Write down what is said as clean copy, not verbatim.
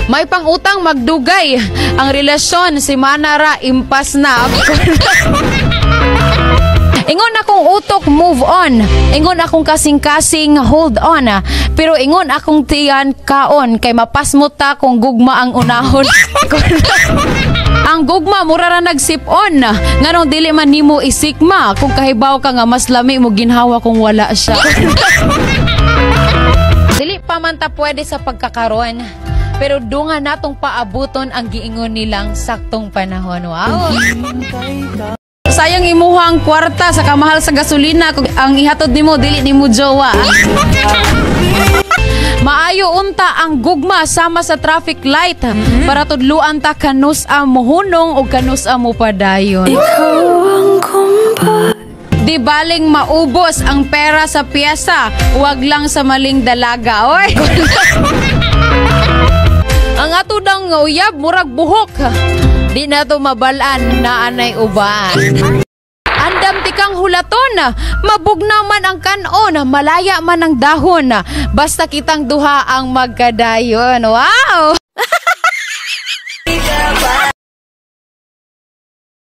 May pangutang magdugay. Ang relasyon si Manara impas na. Ingon akong utok, move on. Ingon akong kasing-kasing, hold on. Pero ingon akong tiyan, kaon. Kay mapasmot ta kung gugma ang unahon. Ang gugma, mura ra nagsip-on. Nganong dili man nimo isikma. Kung kahibaw ka nga mas lami mo ginhawa kung wala siya. Dili pa man ta pwede sa pagkakaroon. Pero dunga natong paabuton ang giingon nilang saktong panahon. Wow! Sayang imuhang kwarta sa kamahal sa gasolina kung ang ihatod nimo dili nimo jowa. Maayo unta ang gugma sama sa traffic light para tudluan ta kanus mo hunong o kanus mo padayon. Di baling maubos ang pera sa piyesa, wag lang sa maling dalaga. Oy. Ang ato dang uyab murag buhok. Di na to mabalaan na anay uban. Andam tikang hulaton, mabugnaw man ang kanon, malaya man ang dahon. Basta kitang duha ang magkadayon. Wow!